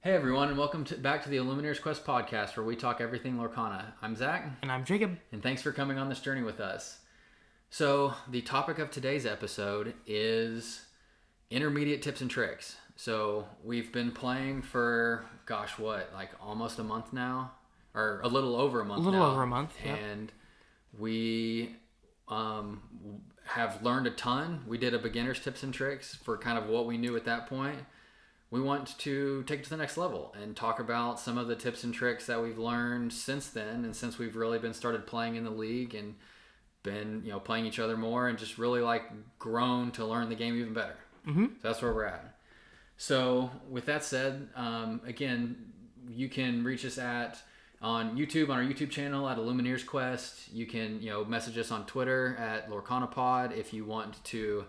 Hey everyone, and welcome back to the Illumineers Quest podcast, where we talk everything Lorcana. I'm Zach. And I'm Jacob. And thanks for coming on this journey with us. So, the topic of today's episode is intermediate tips and tricks. So, we've been playing for, almost a month now? Or a little over a month now. A little over a month, yep. And we have learned a ton. We did a beginner's tips and tricks for kind of what we knew at that point. We want to take it to the next level and talk about some of the tips and tricks that we've learned since then, and since we've really been started playing in the league and been, playing each other more and just really grown to learn the game even better. Mm-hmm. So that's where we're at. So with that said, again, you can reach us on YouTube, on our YouTube channel at Illumineers Quest. You can, message us on Twitter at Lorcana Pod if you want to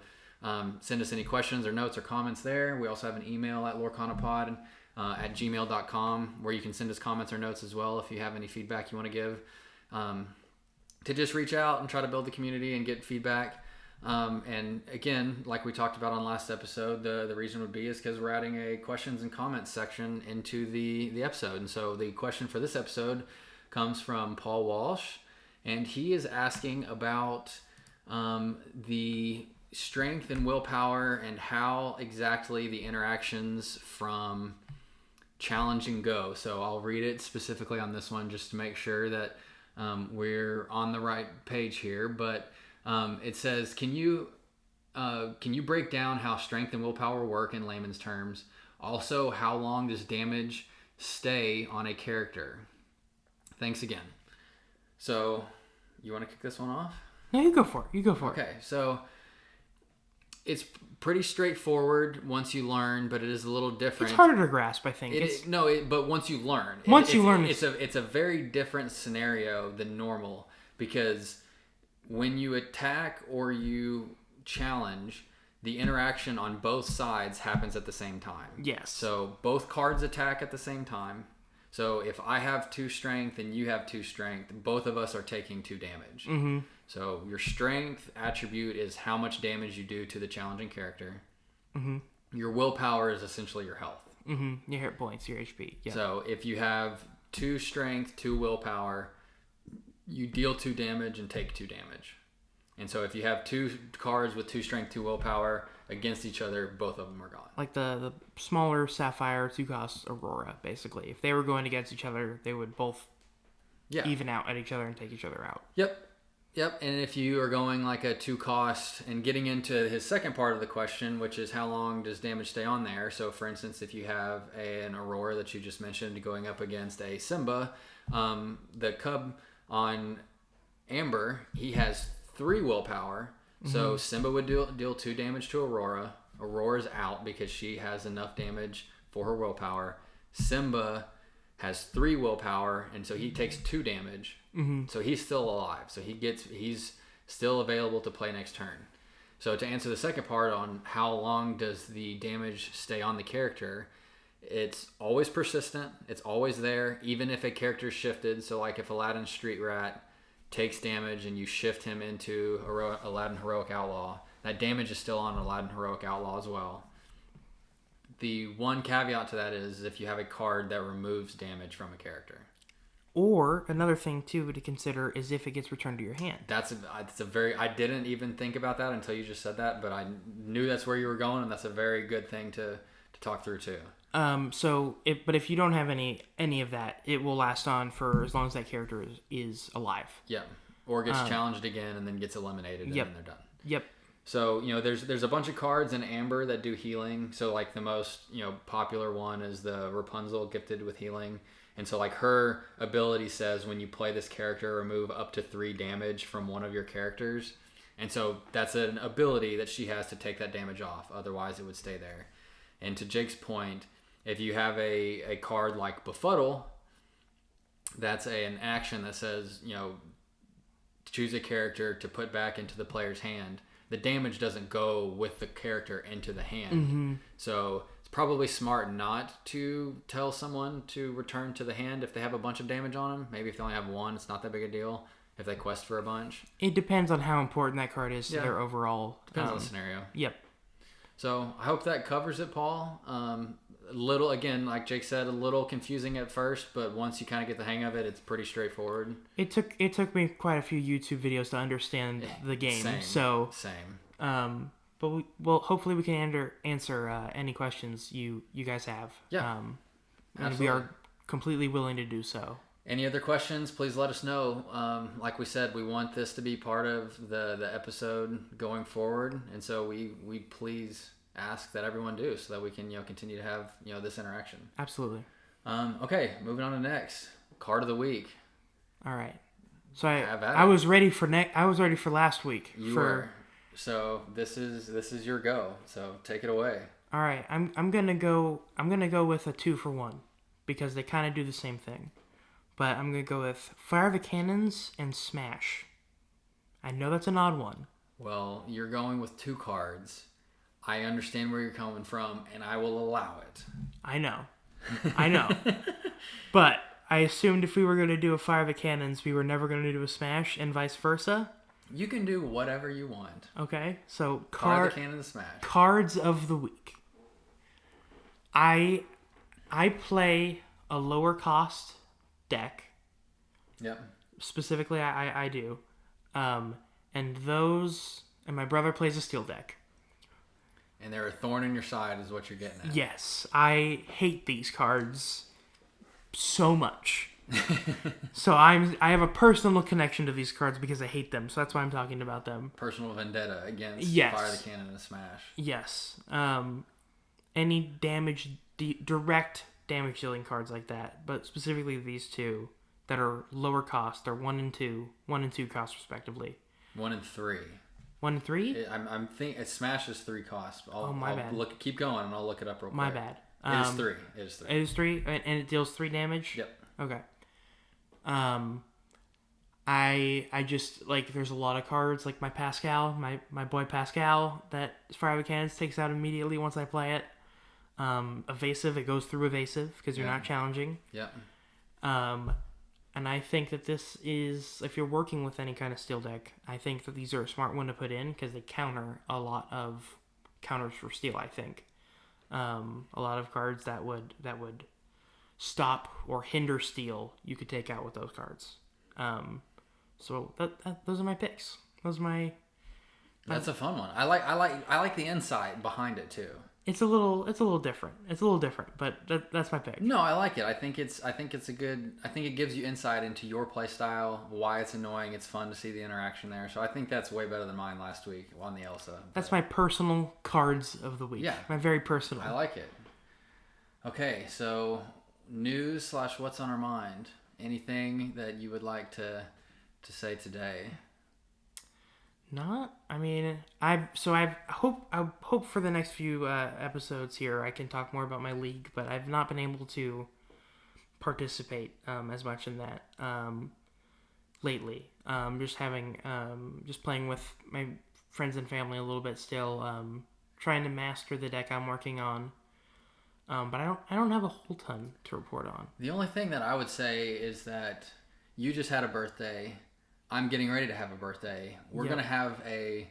send us any questions or notes or comments there. We also have an email at lorcanapod at gmail.com where you can send us comments or notes as well if you have any feedback you want to give. To just reach out and try to build the community and get feedback. And again, like we talked about on last episode, the reason would be is because we're adding a questions and comments section into the episode. And so the question for this episode comes from Paul Walsh, and he is asking about the strength and willpower and how exactly the interactions from challenging go. So I'll read it specifically on this one just to make sure that we're on the right page here. But it says, can you break down how strength and willpower work in layman's terms? Also, how long does damage stay on a character? Thanks again. So you want to kick this one off? No, you go for it. Okay, so it's pretty straightforward once you learn, but it is a little different. It's harder to grasp, I think. But once you learn. It's a very different scenario than normal, because when you attack or you challenge, the interaction on both sides happens at the same time. Yes. So both cards attack at the same time. So if I have 2 strength and you have 2 strength, both of us are taking 2 damage. Mm-hmm. So your strength attribute is how much damage you do to the challenging character. Mm-hmm. Your willpower is essentially your health. Mm-hmm. Your hit points, your HP. Yeah. So if you have 2 strength, 2 willpower, you deal 2 damage and take 2 damage. And so if you have 2 cards with 2 strength, 2 willpower against each other, both of them are gone. Like the smaller Sapphire 2-cost Aurora, basically. If they were going against each other, they would both even out at each other and take each other out. Yep, and if you are going like a 2-cost and getting into his second part of the question, which is how long does damage stay on there? So for instance, if you have an Aurora that you just mentioned going up against a Simba, the Cub on Amber, he has 3 willpower. So Simba would deal 2 damage to Aurora. Aurora's out because she has enough damage for her willpower. Simba has 3 willpower, and so he takes 2 damage. Mm-hmm. So he's still alive. So he's still available to play next turn. So to answer the second part on how long does the damage stay on the character, it's always persistent. It's always there, even if a character's shifted. So like if Aladdin Street Rat takes damage and you shift him into Aladdin Heroic Outlaw, that damage is still on Aladdin Heroic Outlaw as well. The one caveat to that is if you have a card that removes damage from a character. Or another thing too to consider is if it gets returned to your hand. I didn't even think about that until you just said that, but I knew that's where you were going, and that's a very good thing to talk through too. But if you don't have any of that, it will last on for as long as that character is alive. Yeah. Or gets challenged again and then gets eliminated and then they're done. Yep. So, there's a bunch of cards in Amber that do healing. So like the most, popular one is the Rapunzel, gifted with healing. And so like her ability says when you play this character, remove up to 3 damage from one of your characters. And so that's an ability that she has to take that damage off. Otherwise it would stay there. And to Jake's point, if you have a card like Befuddle, that's an action that says, choose a character to put back into the player's hand. The damage doesn't go with the character into the hand. Mm-hmm. So it's probably smart not to tell someone to return to the hand if they have a bunch of damage on them. Maybe if they only have 1, it's not that big a deal. If they quest for a bunch. It depends on how important that card is to their overall... Depends on the scenario. Yep. So I hope that covers it, Paul. A little, again, like Jake said, a little confusing at first, but once you kind of get the hang of it, it's pretty straightforward. It took me quite a few YouTube videos to understand the game. Same. But hopefully we can answer any questions you guys have. Yeah. And we are completely willing to do so. Any other questions, please let us know. Like we said, we want this to be part of the episode going forward, and so we please ask that everyone do, so that we can continue to have this interaction. Absolutely. Okay, moving on to next card of the week. All right. So I was ready for last week. You were. So this is your go. So take it away. All right. I'm gonna go with a 2-for-1 because they kind of do the same thing. But I'm going to go with Fire the Cannons and Smash. I know that's an odd one. Well, you're going with 2 cards. I understand where you're coming from, and I will allow it. I know. But I assumed if we were going to do a Fire the Cannons, we were never going to do a Smash, and vice versa. You can do whatever you want. Okay, so Fire the Cannon and Smash. Cards of the week. I play a lower cost deck. Yep. Specifically, I do. And my brother plays a steel deck. And they're a thorn in your side is what you're getting at. Yes. I hate these cards so much. So I have a personal connection to these cards because I hate them. So that's why I'm talking about them. Personal vendetta against Fire the Cannon and Smash. Yes. Any direct damage dealing cards like that, but specifically these 2 that are lower cost, are 1 and 2 cost respectively. 1 and 3. 1 and 3? I'm thinking Smash is 3 costs. My bad. Keep going, and I'll look it up real quick. My bad. It is 3. It is 3, and it deals 3 damage. Yep. Okay. I just there's a lot of cards like my Pascal, my boy Pascal, that Fire the Cannons takes out immediately once I play it. Evasive, it goes through evasive because you're not challenging. Yeah. And I think that this is, if you're working with any kind of steel deck, I think that these are a smart one to put in because they counter a lot of counters for steel. I think a lot of cards that would stop or hinder steel, you could take out with those cards. So those are my picks. That's a fun one. I like the insight behind it too. It's a little different. But that's my pick. No, I like it. I think it gives you insight into your play style, why it's annoying. It's fun to see the interaction there. So I think that's way better than mine last week on the Elsa. That's my personal cards of the week. Yeah. My very personal. I like it. Okay, so news / what's on our mind. Anything that you would like to say today? I hope for the next few episodes here I can talk more about my league, but I've not been able to participate as much in that lately. Just playing with my friends and family a little bit still, trying to master the deck I'm working on. But I don't have a whole ton to report on. The only thing that I would say is that you just had a birthday. I'm getting ready to have a birthday. We're going to have a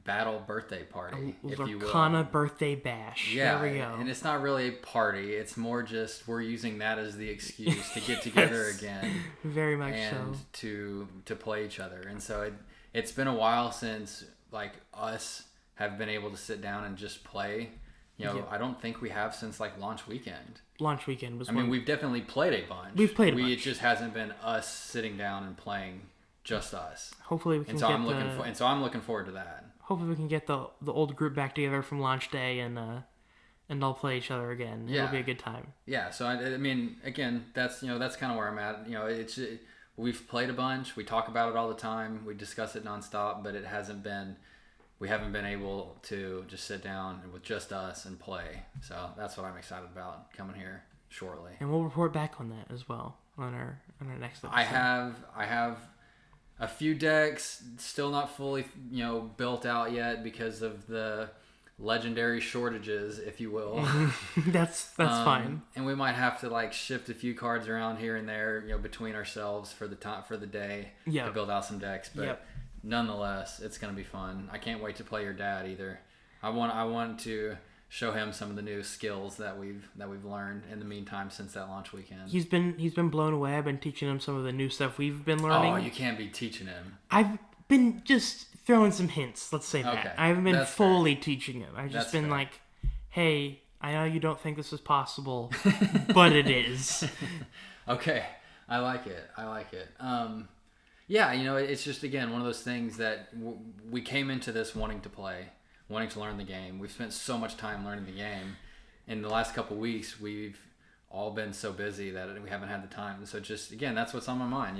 battle birthday party, if you will. Lorcana birthday bash. Yeah, there we go. And it's not really a party. It's more just we're using that as the excuse to get together again. Very much and so. to play each other. And so it's been a while since us have been able to sit down and just play. I don't think we have since launch weekend. Launch weekend was. We've definitely played a bunch. We've played a bunch. It just hasn't been us sitting down and playing just us. Hopefully we can. I'm looking forward to that. Hopefully we can get the old group back together from launch day and all play each other again. Yeah. It'll be a good time. Yeah. So again, that's kind of where I'm at. We've played a bunch. We talk about it all the time. We discuss it nonstop, but we haven't been able to just sit down with just us and play. So that's what I'm excited about coming here shortly. And we'll report back on that as well on our next episode. I have a few decks still not fully built out yet because of the legendary shortages, if you will. that's fine. And we might have to shift a few cards around here and there, between ourselves for the day to build out some decks. But nonetheless, it's going to be fun. I can't wait to play your dad either. I want to show him some of the new skills that we've learned in the meantime since that launch weekend. He's been blown away. I've been teaching him some of the new stuff we've been learning. Oh, you can't be teaching him. I've been just throwing some hints. Let's say that. Okay. I haven't been That's fully teaching him. I've just That's been fair. like, hey, I know you don't think this is possible, but it is. Okay. I like it. Yeah, it's just, again, one of those things that we came into this wanting to play, wanting to learn the game. We've spent so much time learning the game. In the last couple of weeks, we've all been so busy that we haven't had the time. So just, again, that's what's on my mind.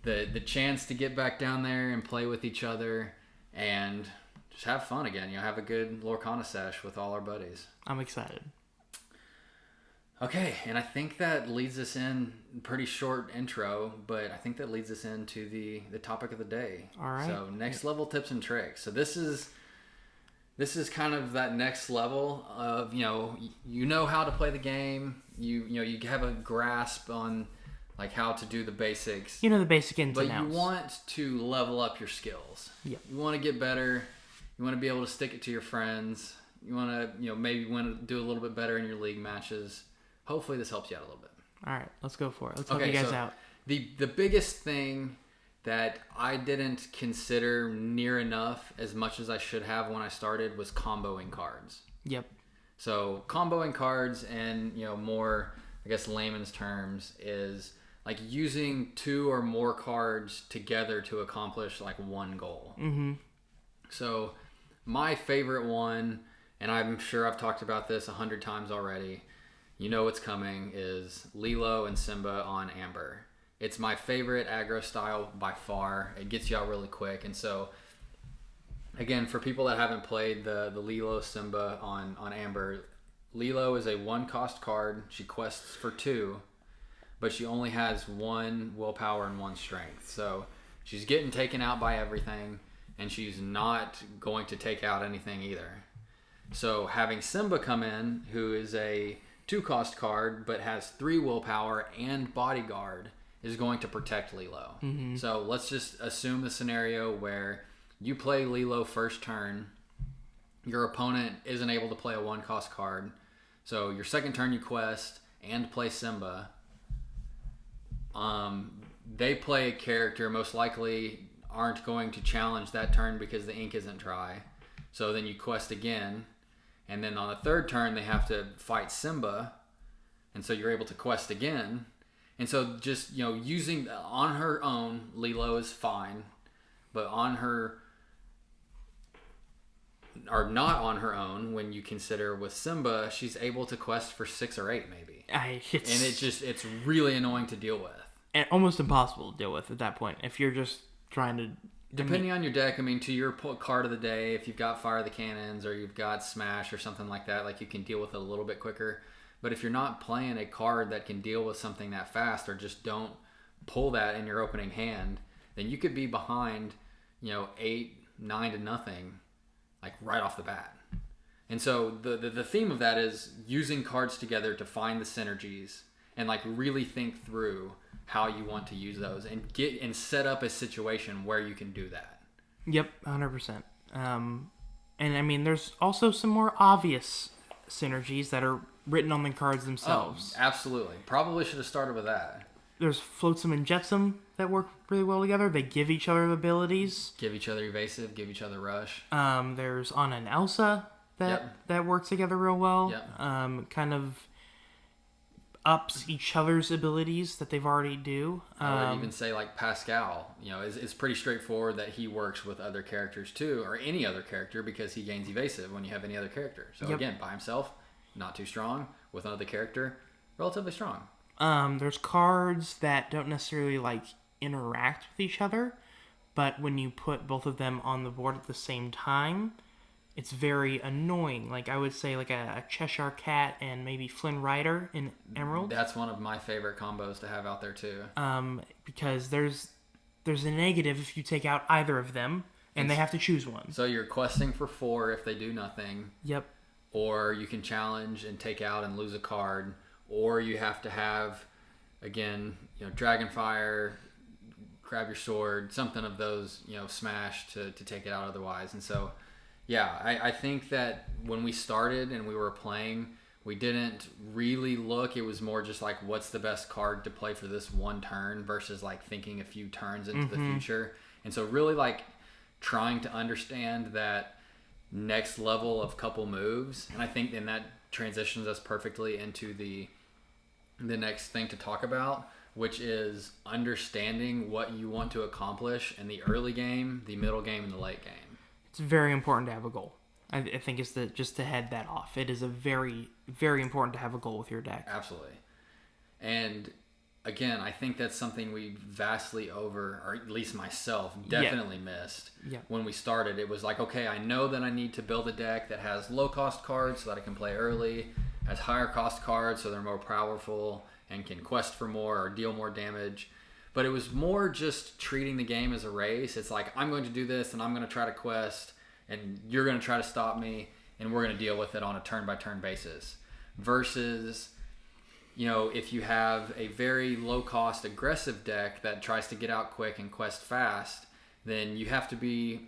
The chance to get back down there and play with each other and just have fun again. Have a good Lorcana sesh with all our buddies. I'm excited. Okay, and I think that leads us in, pretty short intro, but I think that leads us into the topic of the day. All right. So next level tips and tricks. So this is kind of that next level of, you know how to play the game. You have a grasp on like how to do the basics. The basic ins but and outs. You want to level up your skills. Yeah. You want to get better. You want to be able to stick it to your friends. You want to, maybe want to do a little bit better in your league matches. Hopefully this helps you out a little bit. All right, let's go for it. Let's help you guys out. The biggest thing that I didn't consider near enough as much as I should have when I started was comboing cards. Yep. So comboing cards and, more, I guess, layman's terms is like using 2 or more cards together to accomplish like one goal. Mm-hmm. So my favorite one, and I'm sure I've talked about this 100 times already, you know what's coming, is Lilo and Simba on Amber. It's my favorite aggro style by far. It gets you out really quick. And so, again, for people that haven't played the Lilo Simba on Amber, Lilo is a 1-cost card. She quests for 2, but she only has 1 willpower and 1 strength. So she's getting taken out by everything, and she's not going to take out anything either. So having Simba come in, who is a 2-cost card but has 3 willpower and bodyguard, is going to protect Lilo. Mm-hmm. So let's just assume the scenario where you play Lilo first turn, your opponent isn't able to play a 1-cost card, so your second turn you quest and play Simba. They play a character, most likely aren't going to challenge that turn because the ink isn't dry. So then you quest again, and then on the third turn they have to fight Simba, and so you're able to quest again. And so just, using on her own, Lilo is fine, but on her, or not on her own, when you consider with Simba, she's able to quest for 6 or 8 maybe. It's really annoying to deal with. And almost impossible to deal with at that point if you're just trying to... Depending on your deck, to your card of the day, if you've got Fire the Cannons or you've got Smash or something like that, like you can deal with it a little bit quicker. But if you're not playing a card that can deal with something that fast, or just don't pull that in your opening hand, then you could be behind, 8, 9 to nothing, like right off the bat. And so the theme of that is using cards together to find the synergies and like really think through how you want to use those and set up a situation where you can do that. Yep, 100%. And there's also some more obvious synergies that are written on the cards themselves. Oh, absolutely. Probably should have started with that. There's Flotsam and Jetsam that work really well together. They give each other abilities. Give each other evasive, give each other rush. There's Anna and Elsa that work together real well. Yep. Kind of ups each other's abilities that they've already do. I would even say like Pascal, it's pretty straightforward that he works with other characters too, or any other character, because he gains evasive when you have any other character. So again, by himself, not too strong. With another character, relatively strong. There's cards that don't necessarily like interact with each other, but when you put both of them on the board at the same time, it's very annoying. Like I would say like a Cheshire Cat and maybe Flynn Rider in Emerald. That's one of my favorite combos to have out there too. Because there's a negative if you take out either of them, and they have to choose one. So you're questing for 4 if they do nothing. Yep. Or you can challenge and take out and lose a card. Or you have to have, again, Dragonfire, grab your sword, something of those, smash to take it out otherwise. And so Yeah, I think that when we started and we were playing, we didn't really look. It was more just like, what's the best card to play for this one turn versus like thinking a few turns into the future. And so really like trying to understand that next level of couple moves. And I think then that transitions us perfectly into the next thing to talk about, which is understanding what you want to accomplish in the early game, the middle game, and the late game. It's very important to have a goal. I think it's just to head that off. It is a very, very important to have a goal with your deck. Absolutely. And again, I think that's something we vastly or at least myself, definitely missed. Yeah. When we started, it was like, okay, I know that I need to build a deck that has low cost cards so that I can play early, has higher cost cards so they're more powerful and can quest for more or deal more damage. But it was more just treating the game as a race. It's like, I'm going to do this and I'm going to try to quest and you're going to try to stop me and we're going to deal with it on a turn-by-turn basis. Versus, if you have a very low-cost aggressive deck that tries to get out quick and quest fast, then you have to be,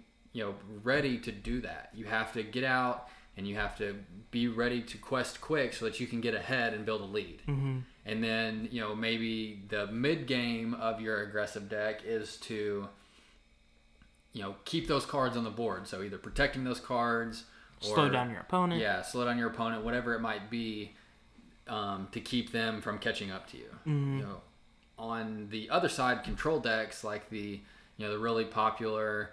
ready to do that. You have to get out and you have to be ready to quest quick so that you can get ahead and build a lead. Mm-hmm. And then, maybe the mid game of your aggressive deck is to, keep those cards on the board. So either protecting those cards or slow down your opponent. Yeah, slow down your opponent, whatever it might be, to keep them from catching up to you. Mm-hmm. On the other side, control decks like the really popular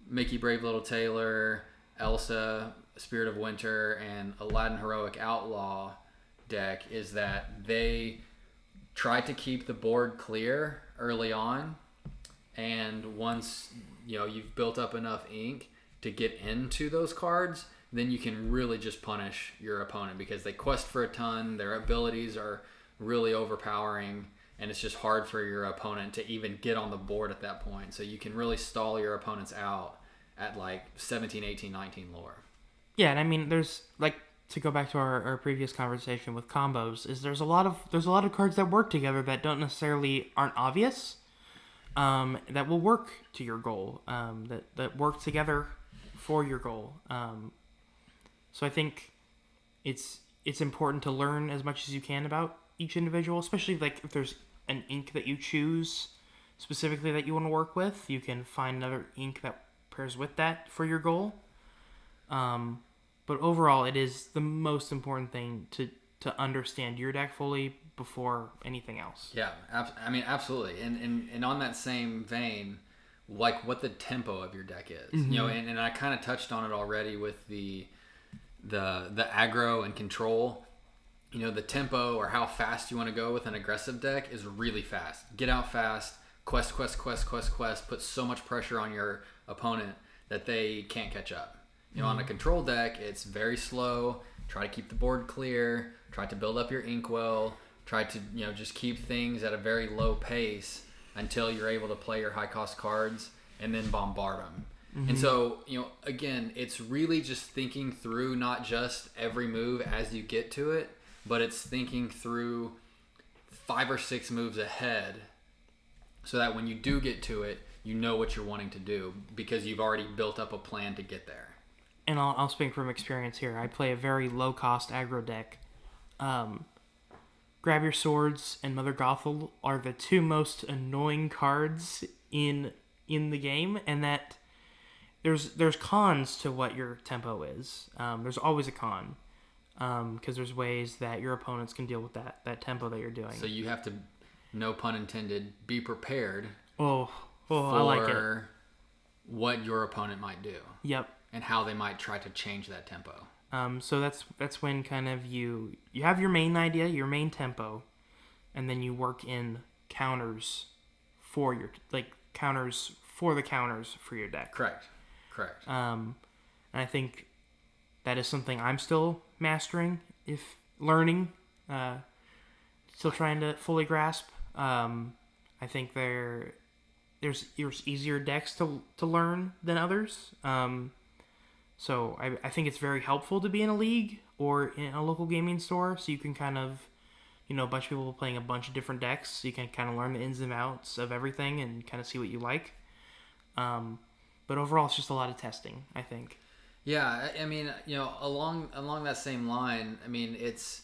Mickey Brave Little Tailor, Elsa, Spirit of Winter, and Aladdin Heroic Outlaw deck is that they try to keep the board clear early on, and once you've built up enough ink to get into those cards, then you can really just punish your opponent because they quest for a ton, their abilities are really overpowering, and it's just hard for your opponent to even get on the board at that point. So you can really stall your opponents out at like 17, 18, 19 lore. Yeah, and I mean, there's like, to go back to our previous conversation with combos, is there's a lot of cards that work together that aren't obvious, that will work to your goal, that work together for your goal. So I think it's important to learn as much as you can about each individual, especially like if there's an ink that you choose specifically that you want to work with, you can find another ink that pairs with that for your goal. But overall, it is the most important thing to understand your deck fully before anything else. Yeah, absolutely. And on that same vein, like what the tempo of your deck is. Mm-hmm. And I kind of touched on it already with the aggro and control. The tempo or how fast you want to go with an aggressive deck is really fast. Get out fast, quest, put so much pressure on your opponent that they can't catch up. On a control deck, it's very slow. Try to keep the board clear. Try to build up your inkwell. Try to, just keep things at a very low pace until you're able to play your high-cost cards and then bombard them. Mm-hmm. And so, again, it's really just thinking through not just every move as you get to it, but it's thinking through 5 or 6 moves ahead so that when you do get to it, you know what you're wanting to do because you've already built up a plan to get there. And I'll speak from experience here. I play a very low-cost aggro deck. Grab Your Swords and Mother Gothel are the two most annoying cards in the game, and that there's cons to what your tempo is. There's always a con, because there's ways that your opponents can deal with that tempo that you're doing. So you have to, no pun intended, be prepared for I like it. What your opponent might do. Yep. And how they might try to change that tempo. So that's when kind of you have your main idea, your main tempo, and then you work in counters for the counters for your deck. Correct. And I think that is something I'm still mastering, learning, still trying to fully grasp. I think there's easier decks to learn than others. So I think it's very helpful to be in a league or in a local gaming store, so you can kind of, a bunch of people playing a bunch of different decks, so you can kind of learn the ins and outs of everything and kind of see what you like. But overall, it's just a lot of testing, I think. Yeah, I mean, along that same line, I mean, it's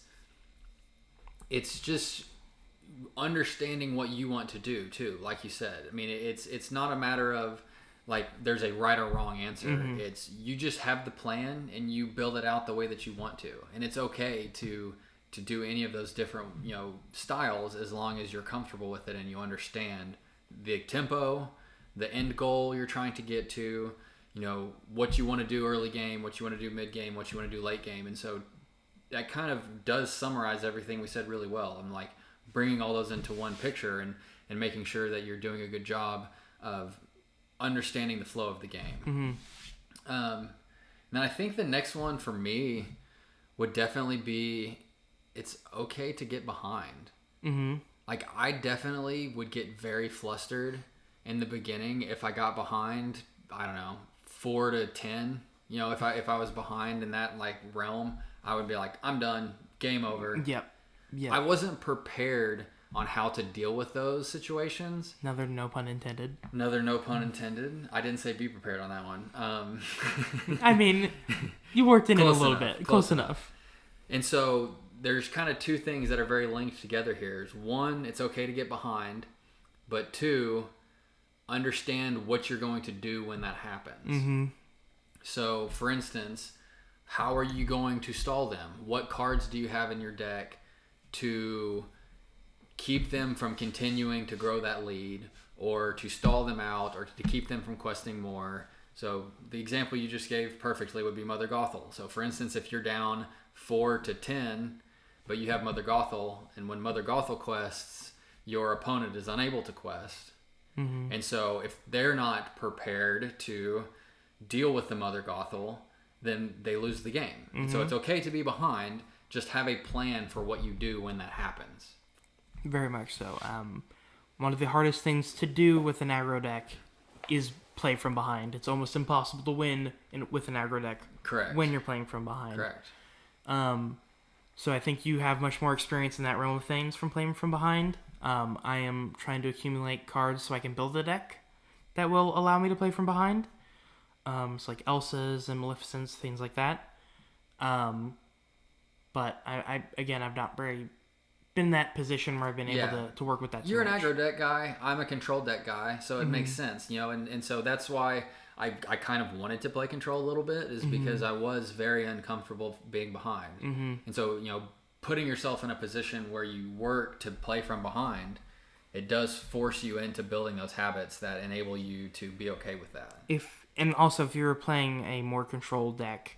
just understanding what you want to do too, like you said. I mean, it's not a matter of like there's a right or wrong answer. Mm-hmm. It's you just have the plan and you build it out the way that you want to, and it's okay to do any of those different styles as long as you're comfortable with it and you understand the tempo, the end goal you're trying to get to, what you want to do early game, what you want to do mid game, what you want to do late game. And so that kind of does summarize everything we said really well. I'm like bringing all those into one picture and making sure that you're doing a good job of understanding the flow of the game. Mm-hmm. Now I think the next one for me would definitely be it's okay to get behind. Mm-hmm. Like I definitely would get very flustered in the beginning if I got behind, I don't know, 4 to 10. If I was behind in that like realm, I would be like, I'm done, game over. Yep. I wasn't prepared on how to deal with those situations. Another no pun intended. I didn't say be prepared on that one. I mean, you worked in it a little enough, bit. Close enough. And so there's kind of two things that are very linked together here. One, it's okay to get behind, but two, understand what you're going to do when that happens. Mm-hmm. So, for instance, how are you going to stall them? What cards do you have in your deck to keep them from continuing to grow that lead, or to stall them out, or to keep them from questing more? So the example you just gave perfectly would be Mother Gothel. So for instance, if you're down 4 to 10, but you have Mother Gothel, and when Mother Gothel quests, your opponent is unable to quest. Mm-hmm. And so if they're not prepared to deal with the Mother Gothel, then they lose the game. Mm-hmm. So it's okay to be behind. Just have a plan for what you do when that happens. Very much so. One of the hardest things to do with an aggro deck is play from behind. It's almost impossible to win with an aggro deck. Correct. When you're playing from behind. Correct. So I think you have much more experience in that realm of things from playing from behind. I am trying to accumulate cards so I can build a deck that will allow me to play from behind. It's like Elsa's and Maleficents, things like that. But I've not very been in that position where I've been able to work with that. You're an aggro deck guy. I'm a control deck guy, so it makes sense, and so that's why I kind of wanted to play control a little bit, is because I was very uncomfortable being behind. And so, putting yourself in a position where you work to play from behind, it does force you into building those habits that enable you to be okay with that. And also if you're playing a more controlled deck,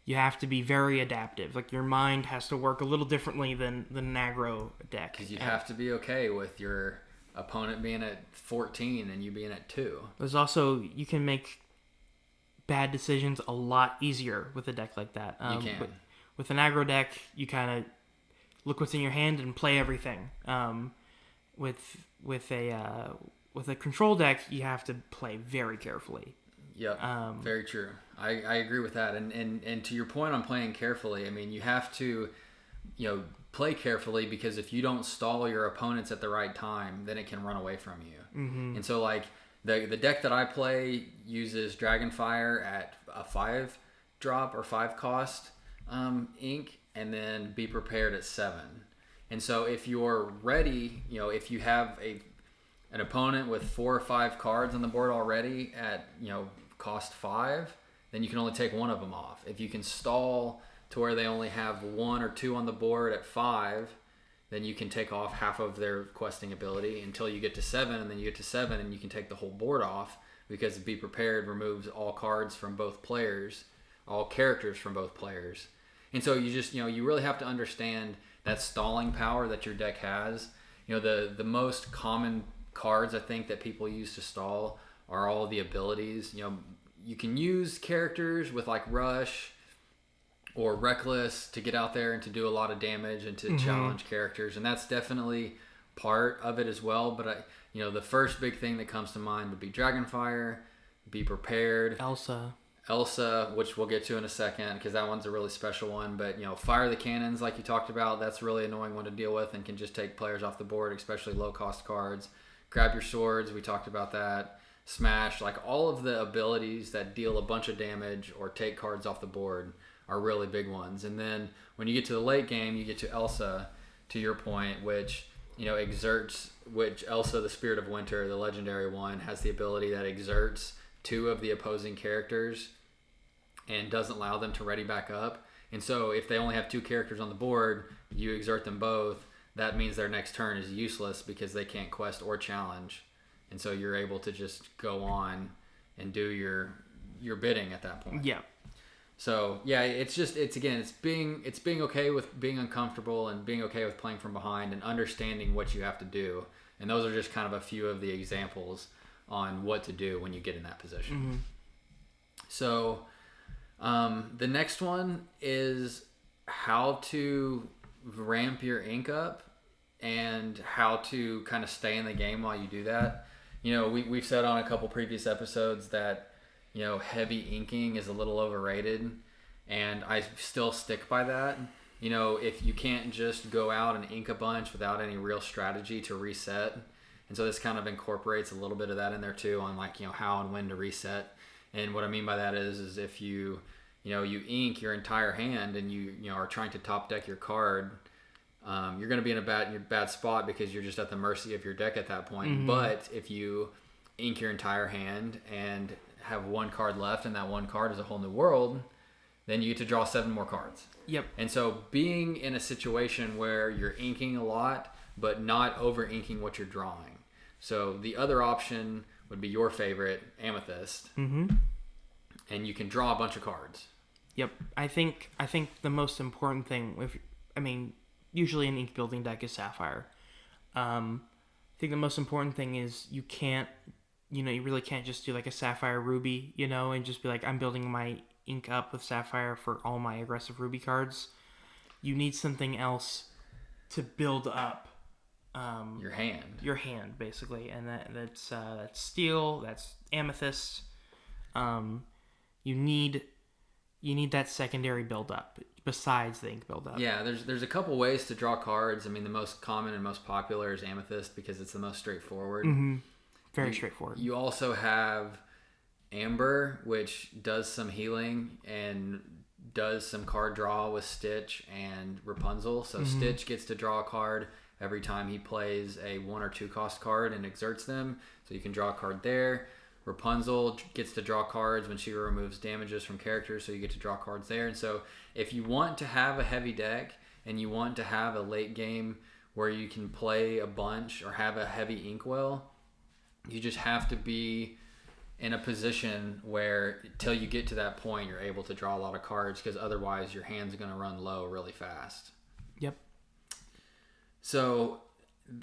you have to be very adaptive. Like your mind has to work a little differently than an aggro deck. Because you have to be okay with your opponent being at 14 and you being at 2. There's also, you can make bad decisions a lot easier with a deck like that. You can. With an aggro deck, you kind of look what's in your hand and play everything. With a control deck, you have to play very carefully. Yep, very true. I agree with that. And to your point on playing carefully, I mean, you have to, play carefully, because if you don't stall your opponents at the right time, then it can run away from you. And so, like, the deck that I play uses Dragonfire at a 5-drop or 5-cost ink, and then Be Prepared at 7. And so if you're ready, if you have an opponent with 4 or 5 cards on the board already at, cost 5, then you can only take one of them off. If you can stall to where they only have 1 or 2 on the board at 5, then you can take off half of their questing ability until you get to 7, and then you get to 7 and you can take the whole board off, because Be Prepared removes all cards from both players, all characters from both players. And so you just, you really have to understand that stalling power that your deck has. The most common cards I think that people use to stall are all the abilities. You can use characters with like Rush or Reckless to get out there and to do a lot of damage and to challenge characters, and that's definitely part of it as well. But the first big thing that comes to mind would be Dragonfire, Be Prepared, Elsa, which we'll get to in a second, because that one's a really special one. But Fire the Cannons, like you talked about, that's a really annoying one to deal with and can just take players off the board, especially low cost cards. Grab Your Swords, we talked about that. smash, like all of the abilities that deal a bunch of damage or take cards off the board are really big ones. And then when you get to the late game, you get to Elsa, to your point, which which Elsa, the Spirit of Winter, the legendary one, has the ability that exerts two of the opposing characters and doesn't allow them to ready back up. And so if they only have two characters on the board, you exert them both. That means their next turn is useless because they can't quest or challenge. And so you're able to just go on and do your bidding at that point. Yeah. So yeah, it's being okay with being uncomfortable and being okay with playing from behind and understanding what you have to do. And those are just kind of a few of the examples on what to do when you get in that position. Mm-hmm. So the next one is how to ramp your ink up and how to kind of stay in the game while you do that. We've said on a couple previous episodes that heavy inking is a little overrated, and I still stick by that. If you can't just go out and ink a bunch without any real strategy to reset, and so this kind of incorporates a little bit of that in there too, on how and when to reset. And what I mean by that is if you ink your entire hand and you are trying to top deck your card, you're going to be in a bad spot because you're just at the mercy of your deck at that point. Mm-hmm. But if you ink your entire hand and have one card left and that one card is a whole new world, then you get to draw 7 more cards. Yep. And so being in a situation where you're inking a lot but not over inking what you're drawing. So the other option would be your favorite, Amethyst. Mm-hmm. And you can draw a bunch of cards. Yep. I think the most important thing, usually an ink building deck is Sapphire. I think the most important thing is you really can't just do like a Sapphire Ruby, and just be like, I'm building my ink up with Sapphire for all my aggressive Ruby cards. You need something else to build up your hand, basically, and that's steel, that's amethyst. You need that secondary build up besides the ink build up. Yeah, there's a couple ways to draw cards. The most common and most popular is amethyst because it's the most straightforward. Mm-hmm. Very straightforward. You also have amber, which does some healing and does some card draw with Stitch and Rapunzel. So mm-hmm. Stitch gets to draw a card every time he plays a 1 or 2 cost card and exerts them. So you can draw a card there. Rapunzel gets to draw cards when she removes damages from characters, so you get to draw cards there. And so if you want to have a heavy deck and you want to have a late game where you can play a bunch or have a heavy inkwell, you just have to be in a position where till you get to that point you're able to draw a lot of cards, because otherwise your hand's going to run low really fast. Yep. So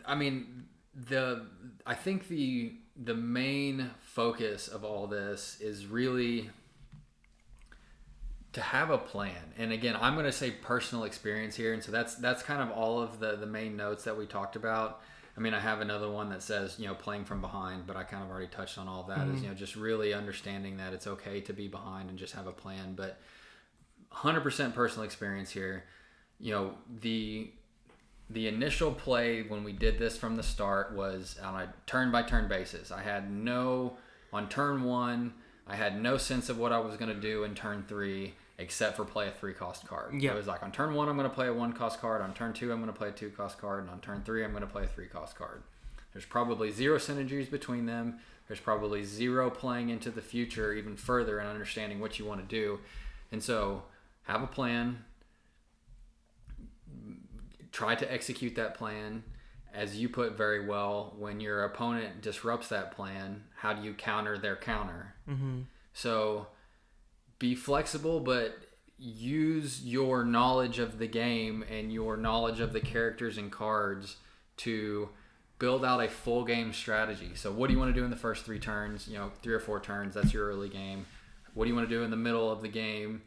I think the main focus of all this is really to have a plan. And again, I'm going to say personal experience here, and so that's kind of all of the main notes that we talked about. I have another one that says, playing from behind, but I kind of already touched on all of that. Mm-hmm. Is, just really understanding that it's okay to be behind and just have a plan. But 100% personal experience here. The initial play when we did this from the start was on a turn-by-turn basis. On turn 1, I had no sense of what I was going to do in turn 3 except for play a 3-cost card. Yep. It was like, on turn 1, I'm going to play a 1-cost card. On turn 2, I'm going to play a 2-cost card. And on turn 3, I'm going to play a 3-cost card. There's probably 0 synergies between them. There's probably 0 playing into the future even further and understanding what you want to do. And so have a plan. Try to execute that plan. As you put very well, when your opponent disrupts that plan, how do you counter their counter? Mm-hmm. So be flexible, but use your knowledge of the game and your knowledge of the characters and cards to build out a full game strategy. So what do you want to do in the first 3 turns? 3 or 4 turns, that's your early game. What do you want to do in the middle of the game?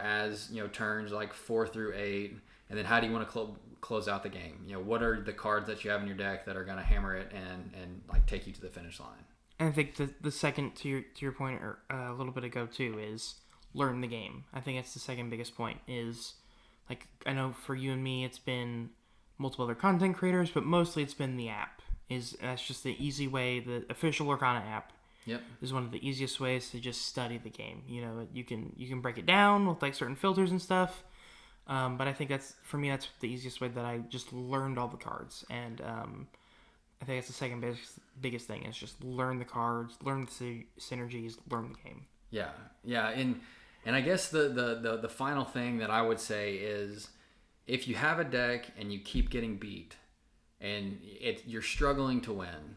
As turns like 4 through 8, and then how do you want to close out the game? What are the cards that you have in your deck that are going to hammer it and like take you to the finish line? And I think the second to your point a little bit ago too is learn the game. I think that's the second biggest point. Is like, I know for you and me it's been multiple other content creators, but mostly it's been the app. That's just the easy way, the official Lorcana app. Yep. Is one of the easiest ways to just study the game. You know, you can break it down with like certain filters and stuff. But I think that's the easiest way that I just learned all the cards, and I think that's the second biggest thing is just learn the cards, learn the synergies, learn the game. Yeah, and I guess the final thing that I would say is, if you have a deck and you keep getting beat, and you're struggling to win,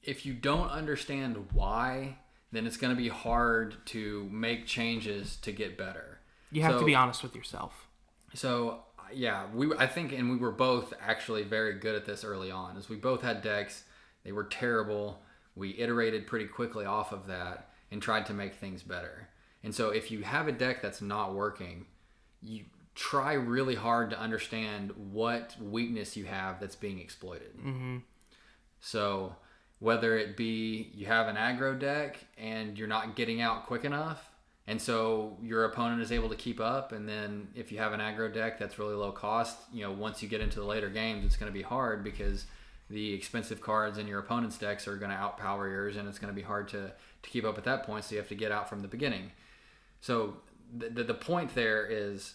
if you don't understand why, then it's going to be hard to make changes to get better. You have to be honest with yourself. So yeah, I think we were both actually very good at this early on, as we both had decks. They were terrible. We iterated pretty quickly off of that and tried to make things better. And so if you have a deck that's not working, you try really hard to understand what weakness you have that's being exploited. Mm-hmm. So whether it be you have an aggro deck and you're not getting out quick enough, and so your opponent is able to keep up, and then if you have an aggro deck that's really low cost, once you get into the later games, it's going to be hard because the expensive cards in your opponent's decks are going to outpower yours, and it's going to be hard to keep up at that point, so you have to get out from the beginning. So the point there is,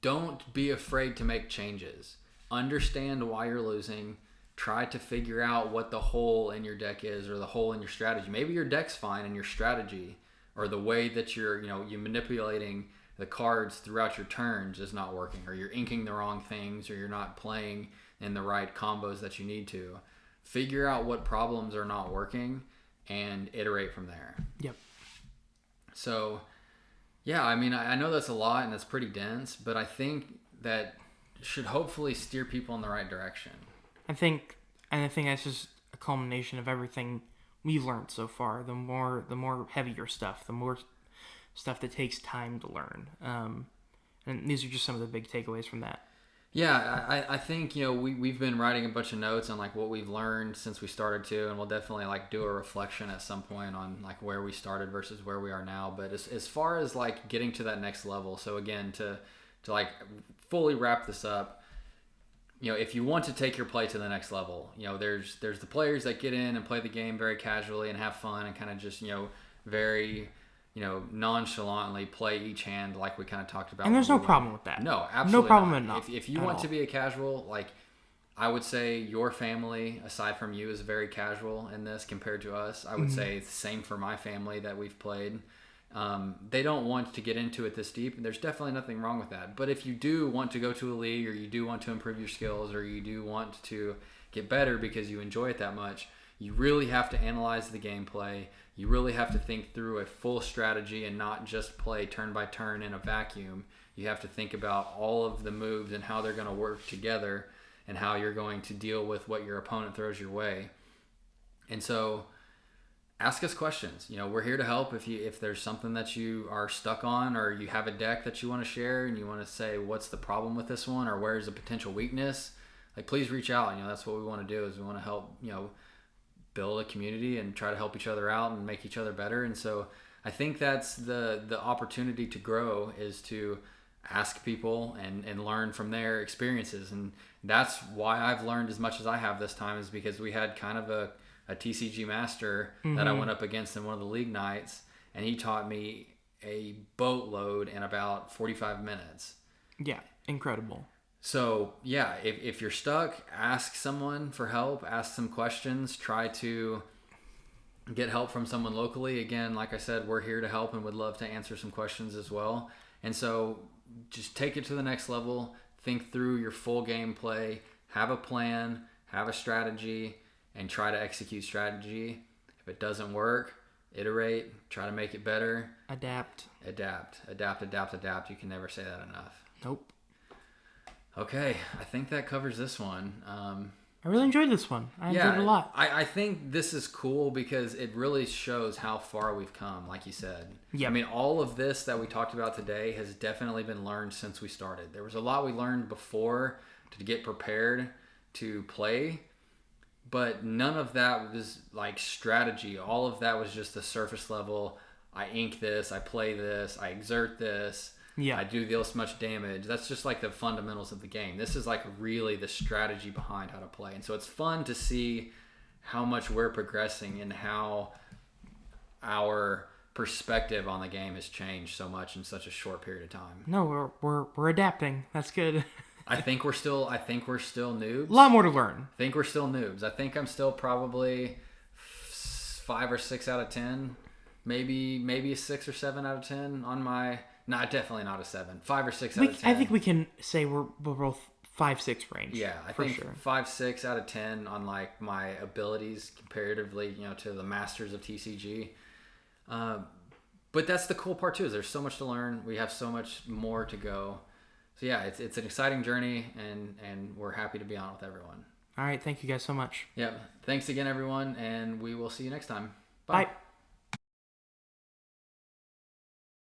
don't be afraid to make changes. Understand why you're losing. Try to figure out what the hole in your deck is, or the hole in your strategy. Maybe your deck's fine and your strategy, or the way that you're manipulating the cards throughout your turns is not working, or you're inking the wrong things, or you're not playing in the right combos that you need to. Figure out what problems are not working and iterate from there. Yep. So, yeah, I mean, I know that's a lot and that's pretty dense, but I think that should hopefully steer people in the right direction. I think that's just a culmination of everything we've learned so far. The more heavier stuff, the more stuff that takes time to learn. And these are just some of the big takeaways from that. Yeah, I think we've been writing a bunch of notes on like what we've learned since we started to, and we'll definitely like do a reflection at some point on like where we started versus where we are now. But as far as like getting to that next level, so again, to fully wrap this up, if you want to take your play to the next level, there's the players that get in and play the game very casually and have fun and kind of just very nonchalantly play each hand like we kind of talked about. And there's no problem with that. No, absolutely no problem not. enough. If you want to be a casual, like I would say your family, aside from you, is very casual in this compared to us. I would say it's the same for my family that we've played. They don't want to get into it this deep, and there's definitely nothing wrong with that. But if you do want to go to a league, or you do want to improve your skills, or you do want to get better because you enjoy it that much, you really have to analyze the gameplay. You really have to think through a full strategy and not just play turn by turn in a vacuum. You have to think about all of the moves and how they're going to work together and how you're going to deal with what your opponent throws your way. And so ask us questions. We're here to help. If there's something that you are stuck on, or you have a deck that you want to share and you want to say what's the problem with this one, or where's the potential weakness, like please reach out. That's what we want to do, is we want to help build a community and try to help each other out and make each other better. And so I think that's the opportunity to grow, is to ask people and learn from their experiences. And that's why I've learned as much as I have this time, is because we had kind of a TCG master that I went up against in one of the league nights, and he taught me a boatload in about 45 minutes. Yeah, incredible. So yeah, if you're stuck, ask someone for help, ask some questions, try to get help from someone locally. Again, like I said, we're here to help and would love to answer some questions as well. And so just take it to the next level, think through your full gameplay, have a plan, have a strategy, and try to execute strategy. If it doesn't work, iterate, try to make it better. Adapt. You can never say that enough. Nope. Okay, I think that covers this one. I really enjoyed this one. I enjoyed it a lot. I think this is cool because it really shows how far we've come, like you said. Yeah. I mean, all of this that we talked about today has definitely been learned since we started. There was a lot we learned before to get prepared to play, but none of that was like strategy. All of that was just the surface level. I ink this, I play this, I exert this. Yeah. I do this much damage. That's just like the fundamentals of the game. This is like really the strategy behind how to play. And so it's fun to see how much we're progressing and how our perspective on the game has changed so much in such a short period of time. No, we're adapting. That's good. I think we're still noobs. A lot more to learn. I think we're still noobs. I think I'm still probably 5 or 6 out of 10, maybe a 6 or 7 out of 10 on my. Not definitely not a 7. 5 or 6 out of 10. I think we can say we're both 5-6 range. Yeah, I for think sure. 5, 6 out of 10 on like my abilities comparatively, to the masters of TCG. But that's the cool part too. Is there's so much to learn. We have so much more to go. So yeah, it's an exciting journey, and we're happy to be on with everyone. All right, thank you guys so much. Yeah, thanks again, everyone, and we will see you next time. Bye. Bye.